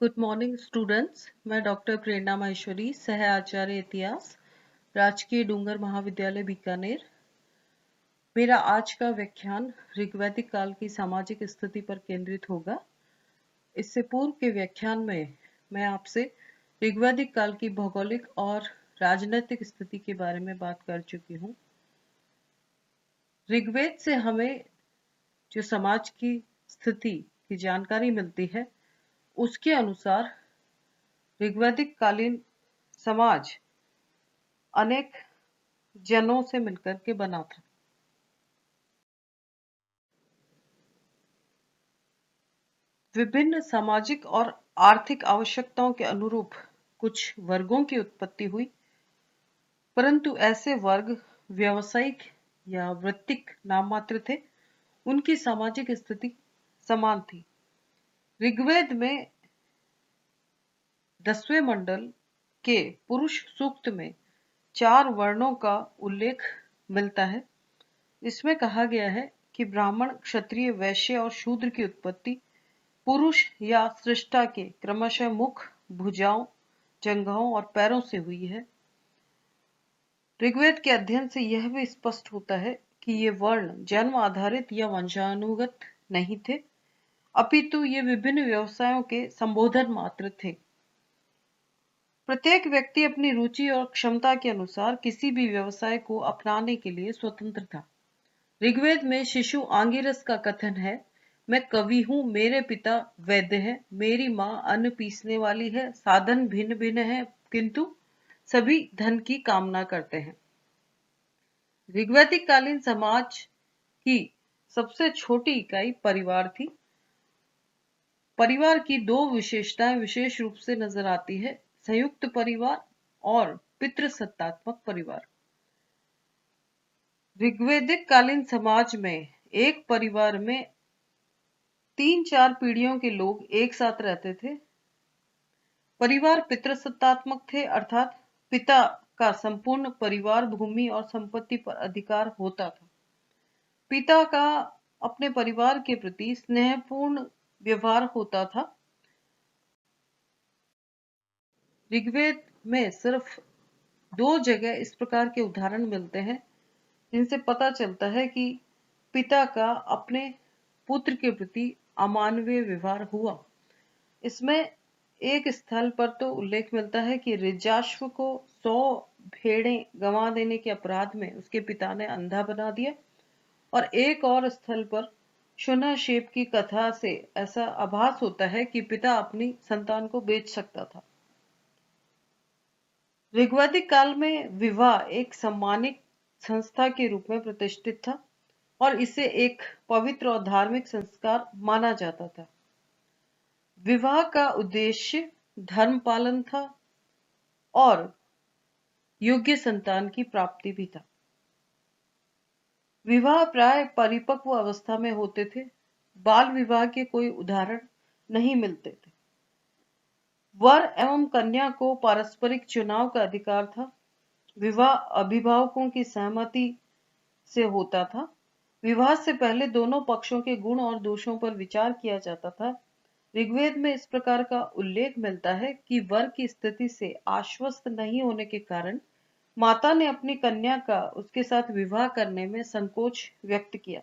Good morning students. मैं doctor प्रेरणा माहेश्वरी, सह आचार्य इतिहास, राजकीय डूंगर महाविद्यालय बीकानेर। मेरा आज का व्याख्यान ऋग्वैदिक काल की सामाजिक स्थिति पर केंद्रित होगा। इससे पूर्व के व्याख्यान में मैं आपसे ऋग्वैदिक काल की भौगोलिक और राजनीतिक स्थिति के बारे में बात कर चुकी हूँ। ऋग्वेद से हमें जो समाज की स्थिति की जानकारी मिलती है, उसके अनुसार ऋग्वैदिक कालीन समाज अनेक जनों से मिलकर के बना था। विभिन्न सामाजिक और आर्थिक आवश्यकताओं के अनुरूप कुछ वर्गों की उत्पत्ति हुई, परंतु ऐसे वर्ग व्यावसायिक या वृत्तिक नाम मात्र थे। उनकी सामाजिक स्थिति समान थी। ऋग्वेद में 10वें मंडल के पुरुष सूक्त में 4 वर्णों का उल्लेख मिलता है। इसमें कहा गया है कि ब्राह्मण, क्षत्रिय, वैश्य और शूद्र की उत्पत्ति पुरुष या सृष्टा के क्रमशः मुख, भुजाओं, जंघों और पैरों से हुई है। ऋग्वेद के अध्ययन से यह भी स्पष्ट होता है कि ये वर्ण जन्म आधारित या वंशानुगत नहीं थे, अपितु ये विभिन्न व्यवसायों के संबोधन मात्र थे। प्रत्येक व्यक्ति अपनी रुचि और क्षमता के अनुसार किसी भी व्यवसाय को अपनाने के लिए स्वतंत्र था। ऋग्वेद में शिशु आंगिरस का कथन है, मैं कवि हूँ, मेरे पिता वैद्य हैं, मेरी माँ अन्न पीसने वाली है, साधन भिन्न भिन्न है, किंतु सभी धन की कामना करते हैं। ऋग्वैदिक कालीन समाज की सबसे छोटी इकाई परिवार थी। परिवार की 2 विशेषताएं विशेष रूप से नजर आती है, संयुक्त परिवार और पितृसत्तात्मक परिवार। ऋग्वैदिक कालीन समाज में एक परिवार में 3-4 पीढ़ियों के लोग एक साथ रहते थे। परिवार पितृसत्तात्मक थे, अर्थात पिता का संपूर्ण परिवार, भूमि और संपत्ति पर अधिकार होता था। पिता का अपने परिवार के प्रति स्नेहपूर्ण व्यवहार होता था। ऋग्वेद में सिर्फ 2 जगह इस प्रकार के उदाहरण मिलते हैं जिनसे पता चलता है कि पिता का अपने पुत्र के प्रति अमानवीय व्यवहार हुआ। इसमें एक स्थल पर तो उल्लेख मिलता है कि ऋजाश्व को 100 भेड़ें गंवा देने के अपराध में उसके पिता ने अंधा बना दिया, और एक और स्थल पर शुनशेप की कथा से ऐसा आभास होता है कि पिता अपनी संतान को बेच सकता था। ऋग्वैदिक काल में विवाह एक सम्मानित संस्था के रूप में प्रतिष्ठित था और इसे एक पवित्र और धार्मिक संस्कार माना जाता था। विवाह का उद्देश्य धर्म पालन था और योग्य संतान की प्राप्ति भी था। विवाह प्राय परिपक्व अवस्था में होते थे। बाल विवाह के कोई उदाहरण नहीं मिलते थे। वर एवं कन्या को पारस्परिक चुनाव का अधिकार था। विवाह अभिभावकों की सहमति से होता था। विवाह से पहले दोनों पक्षों के गुण और दोषों पर विचार किया जाता था। ऋग्वेद में इस प्रकार का उल्लेख मिलता है कि वर की स्थिति से आश्वस्त नहीं होने के कारण माता ने अपनी कन्या का उसके साथ विवाह करने में संकोच व्यक्त किया।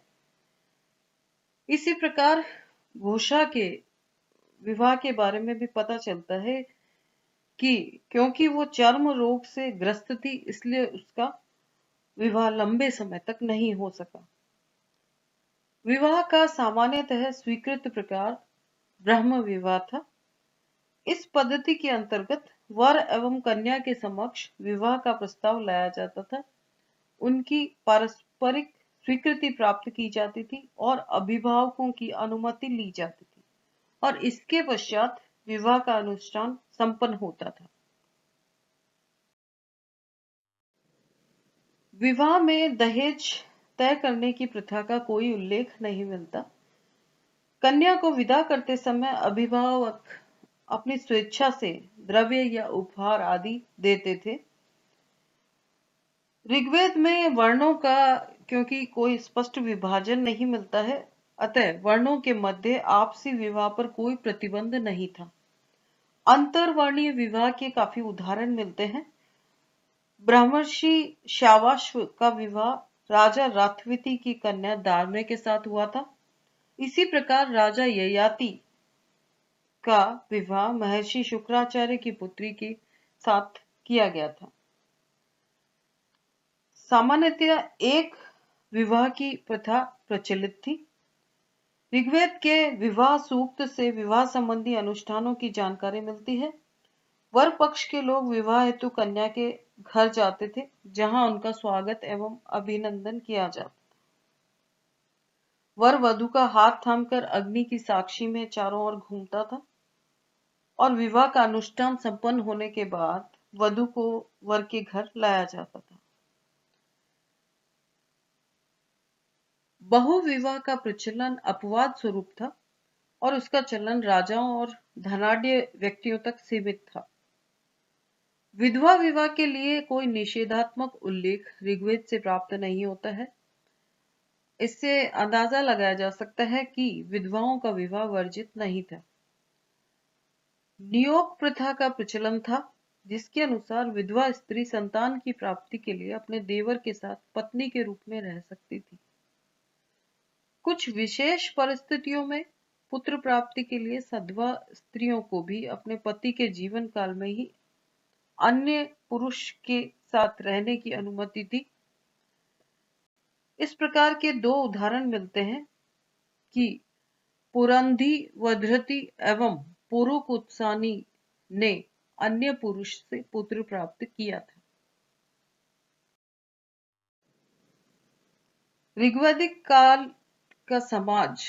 इसी प्रकार घोषा के विवाह के बारे में भी पता चलता है कि क्योंकि वो चर्म रोग से ग्रस्त थी, इसलिए उसका विवाह लंबे समय तक नहीं हो सका। विवाह का सामान्यतः स्वीकृत प्रकार ब्रह्म विवाह था। इस पद्धति के अंतर्गत वर एवं कन्या के समक्ष विवाह का प्रस्ताव लाया जाता था, उनकी पारस्परिक स्वीकृति प्राप्त की जाती थी और अभिभावकों की अनुमति ली जाती थी, और इसके पश्चात विवाह का अनुष्ठान संपन्न होता था। विवाह में दहेज तय करने की प्रथा का कोई उल्लेख नहीं मिलता। कन्या को विदा करते समय अभिभावक अपनी स्वेच्छा से द्रव्य या उपहार आदि देते थे। ऋग्वेद में वर्णों का क्योंकि कोई स्पष्ट विभाजन नहीं मिलता है, अतः वर्णों के मध्य आपसी विवाह पर कोई प्रतिबंध नहीं था। अंतर्वर्णीय विवाह के काफी उदाहरण मिलते हैं। ब्रह्मर्षि श्यावाश्व का विवाह राजा राथविति की कन्या दार्मे के साथ हुआ था। इसी प्रकार राजा ययाति का विवाह महर्षि शुक्राचार्य की पुत्री के साथ किया गया था। सामान्यतया एक विवाह की प्रथा प्रचलित थी। ऋग्वेद के विवाह सूक्त से विवाह संबंधी अनुष्ठानों की जानकारी मिलती है। वर पक्ष के लोग विवाह हेतु कन्या के घर जाते थे, जहां उनका स्वागत एवं अभिनंदन किया जाता। वर वधु का हाथ थामकर अग्नि की साक्षी में चारों ओर घूमता था और विवाह का अनुष्ठान संपन्न होने के बाद वधु को वर के घर लाया जाता था। बहु विवाह का प्रचलन अपवाद स्वरूप था और उसका चलन राजाओं और धनाढ्य व्यक्तियों तक सीमित था। विधवा विवाह के लिए कोई निषेधात्मक उल्लेख ऋग्वेद से प्राप्त नहीं होता है। इससे अंदाजा लगाया जा सकता है कि विधवाओं का विवाह वर्जित नहीं था। नियोग प्रथा का प्रचलन था, जिसके अनुसार विधवा स्त्री संतान की प्राप्ति के लिए अपने देवर के साथ पत्नी के रूप में रह सकती थी। कुछ विशेष परिस्थितियों में पुत्र प्राप्ति के लिए सधवा स्त्रियों को भी अपने पति के जीवन काल में ही अन्य पुरुष के साथ रहने की अनुमति थी। इस प्रकार के दो उदाहरण मिलते हैं कि पुरंधी वधृति एवं पुरुकुत्सानी ने अन्य पुरुष से पुत्र प्राप्त किया था। ऋग्वैदिक काल का समाज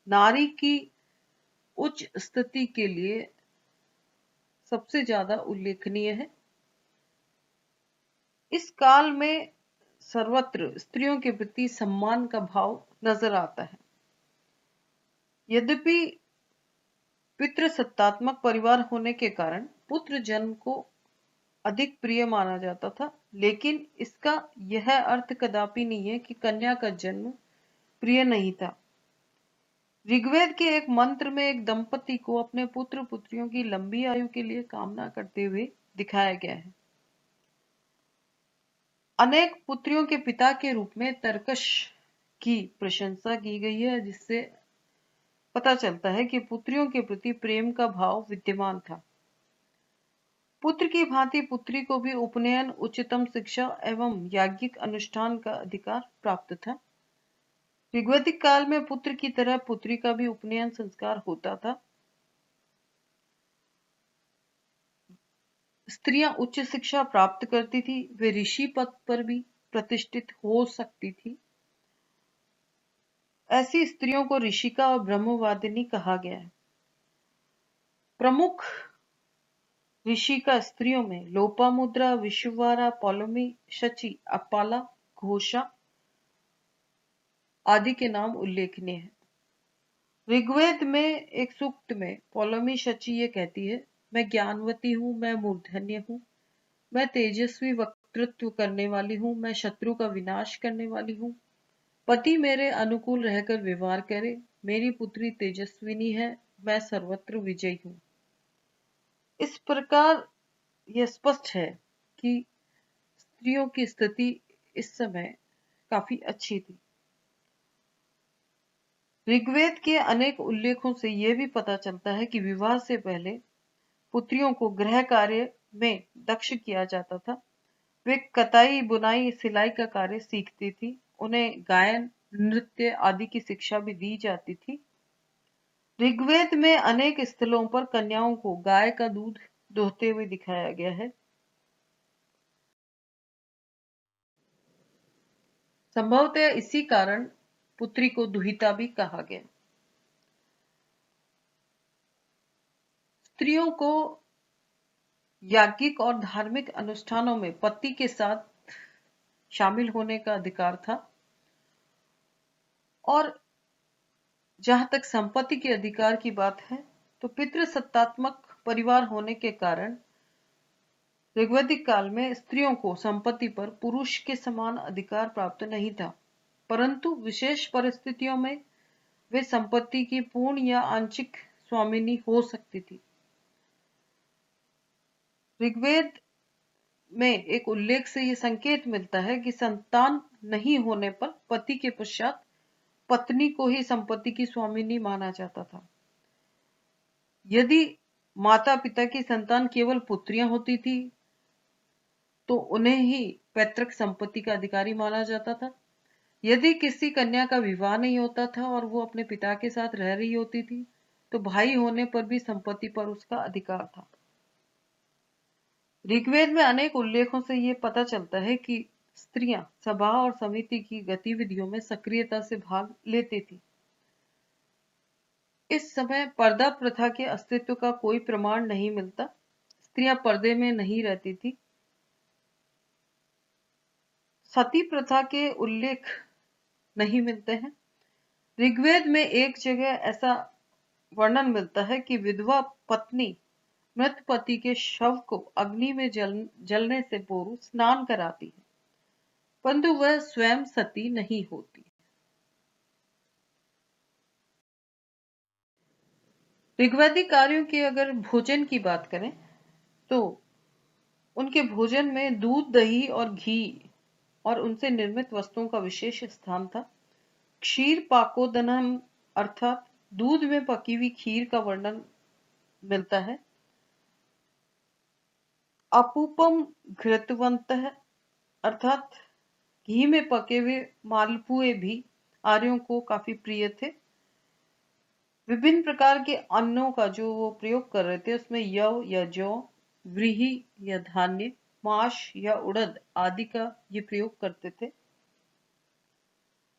नारी की उच्च स्थिति के लिए सबसे ज्यादा उल्लेखनीय है। इस काल में सर्वत्र स्त्रियों के प्रति सम्मान का भाव नजर आता है। यद्यपि पितृसत्तात्मक परिवार होने के कारण पुत्र जन्म को अधिक प्रिय माना जाता था, लेकिन इसका यह अर्थ कदापि नहीं है कि कन्या का जन्म प्रिय नहीं था। ऋग्वेद के एक मंत्र में एक दंपति को अपने पुत्र पुत्रियों की लंबी आयु के लिए कामना करते हुए दिखाया गया है। अनेक पुत्रियों के पिता के रूप में तरकश की प्रशंसा की गई है, जिससे पता चलता है कि पुत्रियों के प्रति प्रेम का भाव विद्यमान था। पुत्र की भांति पुत्री को भी उपनयन, उच्चतम शिक्षा एवं याज्ञिक अनुष्ठान का अधिकार प्राप्त था। ऋग्वैदिक काल में पुत्र की तरह पुत्री का भी उपनयन संस्कार होता था। स्त्रियां उच्च शिक्षा प्राप्त करती थी, वे ऋषि पद पर भी प्रतिष्ठित हो सकती थी। ऐसी स्त्रियों को ऋषिका और ब्रह्मवादिनी कहा गया है। प्रमुख ऋषिका स्त्रियों में लोपामुद्रा, विश्ववारा, पौलोमी, शची, अपाला, घोषा आदि के नाम उल्लेखनीय हैं। ऋग्वेद में एक सूक्त में पौलोमी शची ये कहती है, मैं ज्ञानवती हूँ, मैं मूर्धन्य हूँ, मैं तेजस्वी वक्तृत्व करने वाली हूँ, मैं शत्रु का विनाश करने वाली हूँ। पति मेरे अनुकूल रहकर व्यवहार करे, मेरी पुत्री तेजस्विनी है, मैं सर्वत्र विजयी हूँ। इस प्रकार यह स्पष्ट है कि स्त्रियों की स्थिति इस समय काफी अच्छी थी। ऋग्वेद के अनेक उल्लेखों से यह भी पता चलता है कि विवाह से पहले पुत्रियों को गृह कार्य में दक्ष किया जाता था। वे कताई, बुनाई, सिलाई का कार्य सीखती थी। उन्हें गायन, नृत्य आदि की शिक्षा भी दी जाती थी। ऋग्वेद में अनेक स्थलों पर कन्याओं को गाय का दूध दोहते हुए दिखाया गया है। संभवतः इसी कारण पुत्री को दुहिता भी कहा गया। स्त्रियों को याज्ञिक और धार्मिक अनुष्ठानों में पति के साथ शामिल होने का अधिकार था और जहां तक संपत्ति के अधिकार की बात है, तो पितृसत्तात्मक परिवार होने के कारण ऋग्वैदिक काल में स्त्रियों को संपत्ति पर पुरुष के समान अधिकार प्राप्त नहीं था, परंतु विशेष परिस्थितियों में वे संपत्ति की पूर्ण या आंशिक स्वामिनी हो सकती थी। ऋग्वेद में एक उल्लेख से यह संकेत मिलता है कि संतान नहीं होने पर पति के पश्चात पत्नी को ही संपत्ति की स्वामिनी माना जाता था। यदि माता पिता की संतान केवल पुत्रियां होती थी तो उन्हें ही पैतृक संपत्ति का अधिकारी माना जाता था। यदि किसी कन्या का विवाह नहीं होता था और वो अपने पिता के साथ रह रही होती थी तो भाई होने पर भी संपत्ति पर उसका अधिकार था। ऋग्वेद में अनेक उल्लेखों से यह पता चलता है कि स्त्रियां सभा और समिति की गतिविधियों में सक्रियता से भाग लेती थी। इस समय पर्दा प्रथा के अस्तित्व का कोई प्रमाण नहीं मिलता। स्त्रियां पर्दे में नहीं रहती थी। सती प्रथा के उल्लेख नहीं मिलते हैं। ऋग्वेद में एक जगह ऐसा वर्णन मिलता है कि विधवा पत्नी मृत पति के शव को अग्नि में जलने से पूर्व स्नान कराती है, परंतु वह स्वयं सती नहीं होती। ऋग्वैदिक कार्यों के अगर भोजन की बात करें तो उनके भोजन में दूध, दही और घी और उनसे निर्मित वस्तुओं का विशेष स्थान था। क्षीर पाकोदनम अर्थात दूध में पकी हुई खीर का वर्णन मिलता है। अपूपम घृतवंतः अर्थात घी में पके हुए मालपुए भी आर्यों को काफी प्रिय थे। विभिन्न प्रकार के अन्नों का जो वो प्रयोग कर रहे थे उसमें यव या जौ, व्रीहि या धान्य, माश या उड़द आदि का ये प्रयोग करते थे।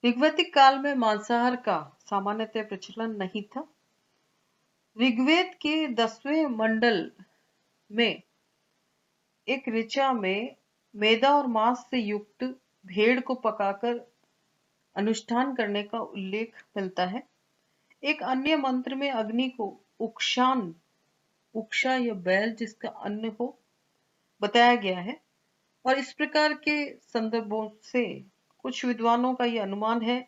ऋग्वैदिक काल में मांसाहार का सामान्यतः प्रचलन नहीं था। ऋग्वेद के 10वें मंडल में एक ऋचा में मैदा और मांस से युक्त भेड़ को पकाकर अनुष्ठान करने का उल्लेख मिलता है। एक अन्य मंत्र में अग्नि को उक्षान, उक्षा या बैल जिसका अन्न हो बताया गया है और इस प्रकार के संदर्भों से कुछ विद्वानों का यह अनुमान है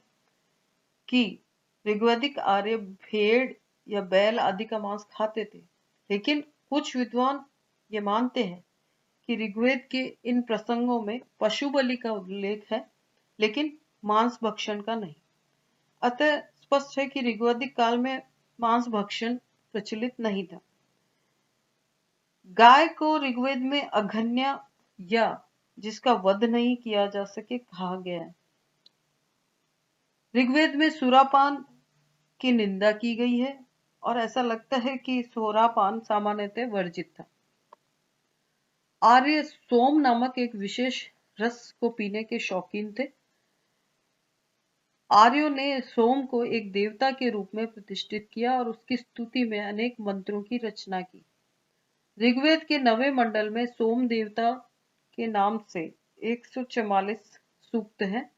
कि ऋग्वैदिक आर्य भेड़ या बैल आदि का मांस खाते थे, लेकिन कुछ विद्वान ये मानते हैं कि ऋग्वेद के इन प्रसंगों में पशु बलि का उल्लेख है लेकिन मांस भक्षण का नहीं। अतः स्पष्ट है कि ऋग्वैदिक काल में मांस भक्षण प्रचलित नहीं था। गाय को ऋग्वेद में अघन्या या जिसका वध नहीं किया जा सके कहा गया है। ऋग्वेद में सुरापान की निंदा की गई है और ऐसा लगता है कि सुरापान सामान्यतः वर्जित था। आर्य सोम नामक एक विशेष रस को पीने के शौकीन थे। आर्यों ने सोम को एक देवता के रूप में प्रतिष्ठित किया और उसकी स्तुति में अनेक मंत्रों की रचना की। ऋग्वेद के 9वें मंडल में सोम देवता के नाम से 144 सूक्त हैं।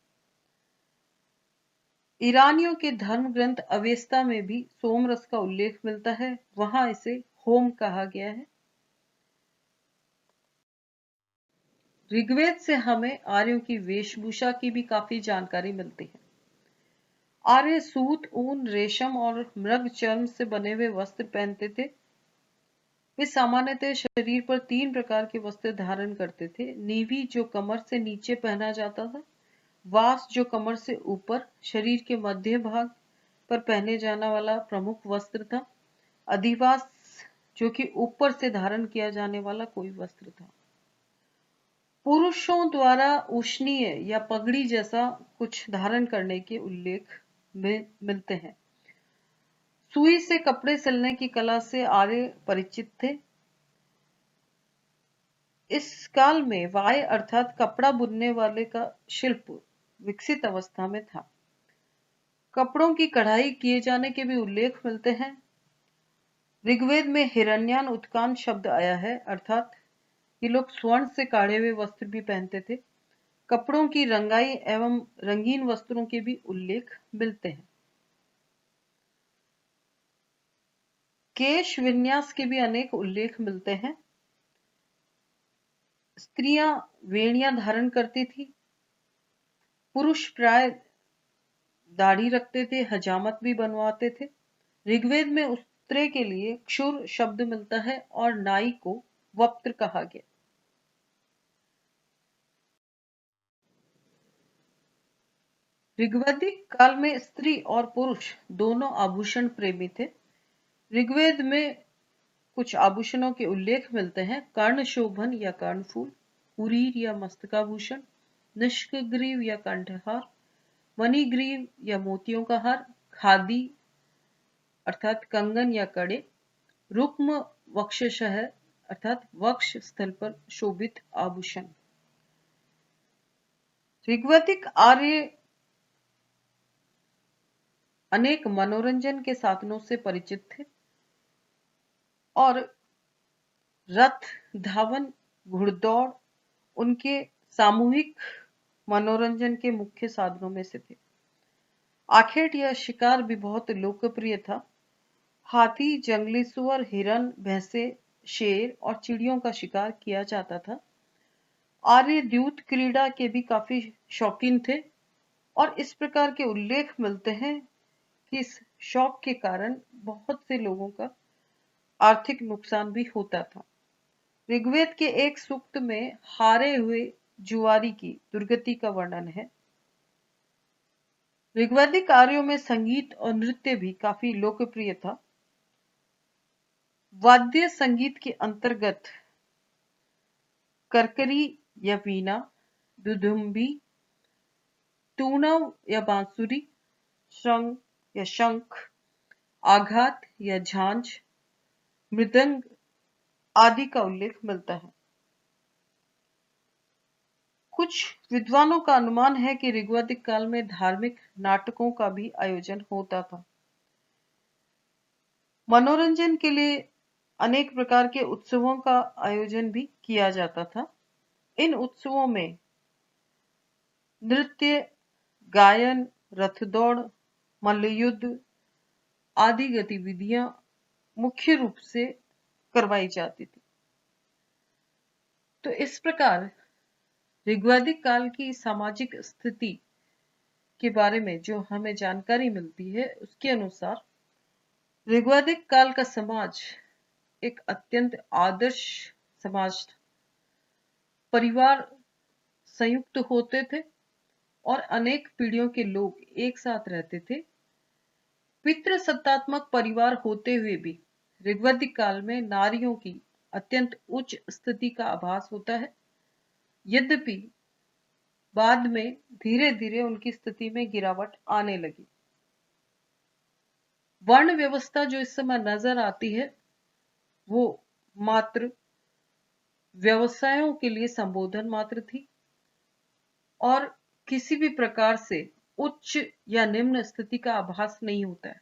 ईरानियों के धर्म ग्रंथ अवेस्ता में भी सोम रस का उल्लेख मिलता है, वहां इसे होम कहा गया है। ऋग्वेद से हमें आर्यों की वेशभूषा की भी काफी जानकारी मिलती है। आर्य सूत, ऊन, रेशम और मृग चर्म से बने हुए वस्त्र पहनते थे। वे सामान्यतः शरीर पर 3 प्रकार के वस्त्र धारण करते थे। नीवी जो कमर से नीचे पहना जाता था, वास जो कमर से ऊपर शरीर के मध्य भाग पर पहने जाने वाला प्रमुख वस्त्र था, अधिवास जो कि ऊपर से धारण किया जाने वाला कोई वस्त्र था। पुरुषों द्वारा उष्णीय या पगड़ी जैसा कुछ धारण करने के उल्लेख मिलते हैं। सुई से कपड़े सिलने की कला से आर्य परिचित थे। इस काल में वाय अर्थात कपड़ा बुनने वाले का शिल्प विकसित अवस्था में था। कपड़ों की कढ़ाई किए जाने के भी उल्लेख मिलते हैं। ऋग्वेद में हिरण्यान उत्कान शब्द आया है, अर्थात ये लोग स्वर्ण से काढ़े हुए वस्त्र भी पहनते थे। कपड़ों की रंगाई एवं रंगीन वस्त्रों के भी उल्लेख मिलते हैं। केश विन्यास के भी अनेक उल्लेख मिलते हैं। स्त्रियां वेणियां धारण करती थी। पुरुष प्राय दाढ़ी रखते थे, हजामत भी बनवाते थे। ऋग्वेद में उस्त्रे के लिए क्षुर शब्द मिलता है और नाई को वस्त्र कहा गया। ऋग्वैदिक काल में स्त्री और पुरुष दोनों आभूषण प्रेमी थे। ऋग्वेद में कुछ आभूषणों के उल्लेख मिलते हैं: कर्ण शोभन या कर्णफूल, कुरीर या मस्तकाभूषण, निष्कग्रीव या कंठहार, मणिग्रीव या मोतियों का हार, खादी अर्थात कंगन या कड़े, रुक्म वक्षशह अर्थात वक्ष स्थल पर शोभित आभूषण। ऋग्वैदिक आर्य अनेक मनोरंजन के साधनों से परिचित थे और रथ, धावन, घुड़दौड़ उनके सामूहिक मनोरंजन के मुख्य साधनों में से थे। आखेट या शिकार भी बहुत लोकप्रिय था। हाथी, जंगली सुअर, हिरन, भैंसे, शेर और चिड़ियों का शिकार किया जाता था। आर्य द्यूत क्रीड़ा के भी काफी शौकीन थे और इस प्रकार के उल्लेख मिलते हैं कि इस शौक के कारण बहुत से लोगों का आर्थिक नुकसान भी होता था। ऋग्वेद के एक सूक्त में हारे हुए जुआरी की दुर्गति का वर्णन है। ऋग्वैदिक आर्यों में संगीत और नृत्य भी काफी लोकप्रिय था। वाद्य संगीत के अंतर्गत करकरी या वीणा, दुदुम्बी, तूणव या बांसुरी, श्रृंग या शंख, आघात या झांझ, मृदंग आदि का उल्लेख मिलता है। कुछ विद्वानों का अनुमान है कि ऋग्वैदिक काल में धार्मिक नाटकों का भी आयोजन होता था। मनोरंजन के लिए अनेक प्रकार के उत्सवों का आयोजन भी किया जाता था। इन उत्सवों में नृत्य, गायन, रथदौड़, मल्लयुद्ध आदि गतिविधियां मुख्य रूप से करवाई जाती थी। तो इस प्रकार ऋग्वैदिक काल की सामाजिक स्थिति के बारे में जो हमें जानकारी मिलती है उसके अनुसार ऋग्वैदिक काल का समाज एक अत्यंत आदर्श समाज था। परिवार संयुक्त होते थे और अनेक पीढ़ियों के लोग एक साथ रहते थे। पितृसत्तात्मक परिवार होते हुए भी ऋग्वैदिक काल में नारियों की अत्यंत उच्च स्थिति का आभास होता है। यद्यपि बाद में धीरे धीरे उनकी स्थिति में गिरावट आने लगी। वर्ण व्यवस्था जो इस समय नजर आती है वो मात्र व्यवसायों के लिए संबोधन मात्र थी और किसी भी प्रकार से उच्च या निम्न स्थिति का आभास नहीं होता है।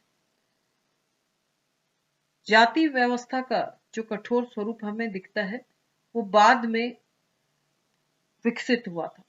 जाति व्यवस्था का जो कठोर स्वरूप हमें दिखता है वो बाद में विकसित हुआ था।